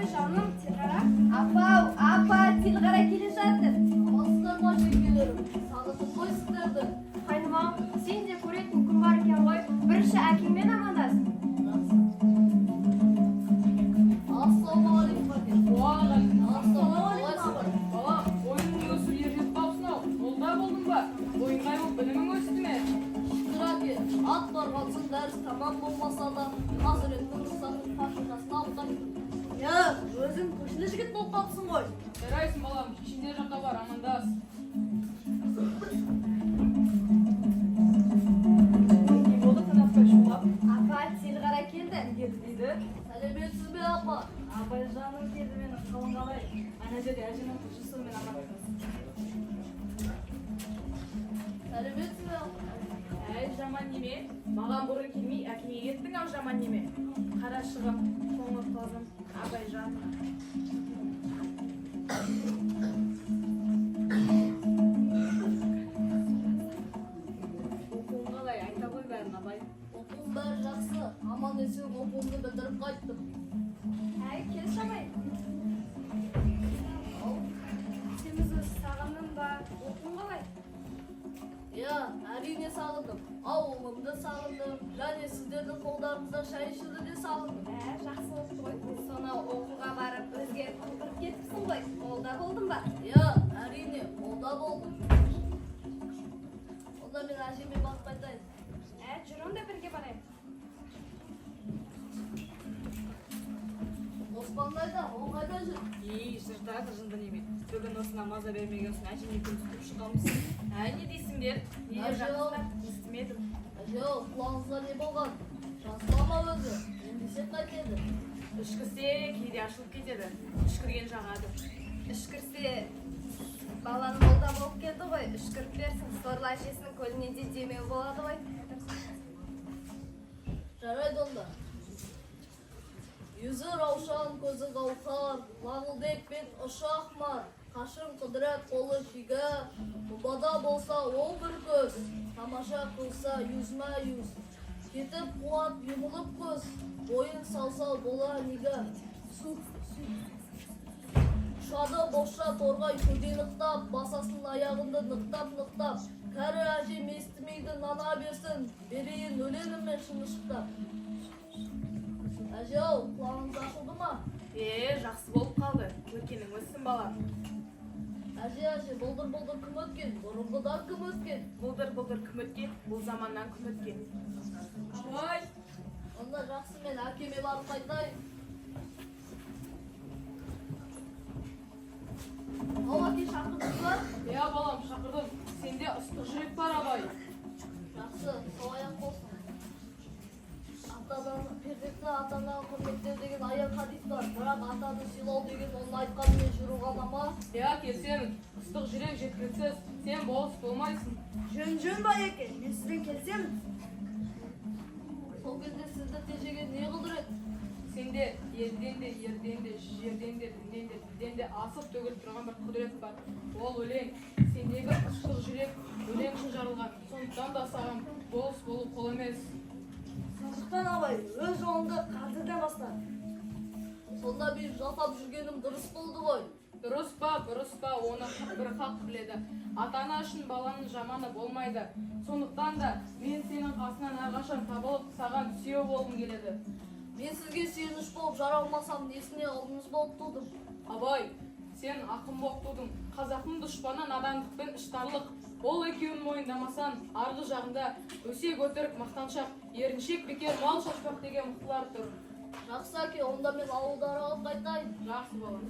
Ой жаным, Tilgara. Apa, Tilgara келе жатыр. Амансыздар ма жеңгелерім? Сағынып қойсыңдарды. Қайнымам, сен де көретін күн бар екен ғой. Бірінші әкеңмен амандас. Ассалаумағалейкум әке. Ассалаумағалейкум. Бала, ойының өсіп ер жетіп қалыпсың-ау. Молда болдың ба? Ойыңғай болып білімің өсті ме? Шүкір әке, ат барғансың дәріс тамам болмаса да Хазіреттің рұқсатын қашырғасына алғайсың. Өзің көшілі жігіт болып қалыпсың ғой. Жарайсың балам, шешендер жаққа бар, амандас. Не болды тынаптай шулап? Апа, Tilgara келді. Дейді. Сәлеметсіз бе апа? Абай жаным келді, менің қалың қалай. Ана жерде әжемнің құршысымен амандасың. Сәлеметсіз бе апа? Әй, жаман неме. Маған бұрын келмей, әкеңе кеттің-ау жаман неме. Қарашығым, қоңыр тазым, абай жаным. Оқуың қалай, айта ғой бәрін, абай. Оқуым бәрі жақсы. Аман есен оқуымды бітіріп қайттым. Әй, келші абай. Сен өзі сағындың ба? Оқуың қалай? Әрине сағындым. Ауылымды сағындым. Және сіздердің қолдарыңызда шай ішуді де сағындым. Жақсы оқы ғой. Сонау оқуға барып өзгеріп құлпырып кетіпсің ғой. Молда болдың ба? Әрине, молда болдым. Онда мен әжеме барып қайтайын. Жүр онда бірге барайық. Оспан қайда? Ол қайда жүр? Жыртады жынды неме. Бүгін осына маза бермеген соң әжеме күн тұтып шығамыз. Не дейсіңдер? Естімедім. Құлағыңызға не болған? Жасылама өзі. Ендесек қайтеді. Ішкірсе кейде ашылып кетеді. Ішкірген жағады. Үшкірсе баланың молда болып келді ғой. Үшкіріп берсін. Сорлы әжесінің көліне де демеу болады ғой. Жарайды онда. Yüzü ravşan, gözü kavkar, lağıldek bет ұшы ақмар, қашын қыдырет қолы шиге, бұбада болса ол бір көз, тамаша қылса yüzме yüz, кетіп қуат юмылып көз, бойын салса бола неге, шады бошша торғай көден ықтап, басасын аяғынды нықтап, кәрі әжем естімейді нана берсін, берейін өленімен шынышықтап. Әже-ау, құлағыңыз ашылды ма? Жақсы болып қалды. Өткенің өссін бала. Әже, бұлдыр кім өткен? Бұрынғыдан кім өткен? Бұлдыр кім өткен? Бұл заманнан кім өткен? Абай! Онда жақсы, мен әкеме барып қайтайын. Әке шақырдың ба? Балам, шақырдым. Сенде ыстық жүрек бар, Абай. Жақсы, сол аяқ болсын. Перзентті атадан құрметтеу деген аян хадис бар. Бірақ атаны сыйлау деген оның айтқанымен жүру ғана ма? Келсем, ыстық жүрек жеткіліксіз. Сен болыс болмайсың. Жөн ба екен, мен сізден келсем. Сол кезде сізді тежеген не қылдыр еді? Сенде елден де, жерден де, діннен де, тілден де асып төгіліп тұрған бір құдірет бар. Ол өлең. Сендегі ыстық жүрек өлең үшін жарылған. Сондықтан да саған болыс болу қол емес. Сондықтан абай, өз жолыңды қазірден баста. Сонда бір жасап жүргенім дұрыс болды ғой. Дұрыс па, оны бір хақ біледі. Ата-ана үшін баланың жаманы болмайды. Сондықтан да мен сенің қасынан әрқашан табылып, саған сүйеу болғым келеді. Мен сізге сүйеніш болып жара алмасам, несіне ұлыңыз болып тудым? Абай, сен ақын болып тудың. Қазақтың дұшпаны надандық пен іштарлық. Ол екеуін мойындамасан, арғы жағында өсек өтірік мақтаншақ, еріншек бекер мал шашпақ деген мықтылар тұр. Жақсы әке, онда мен ауылдарға қайтайын. Жақсы болар.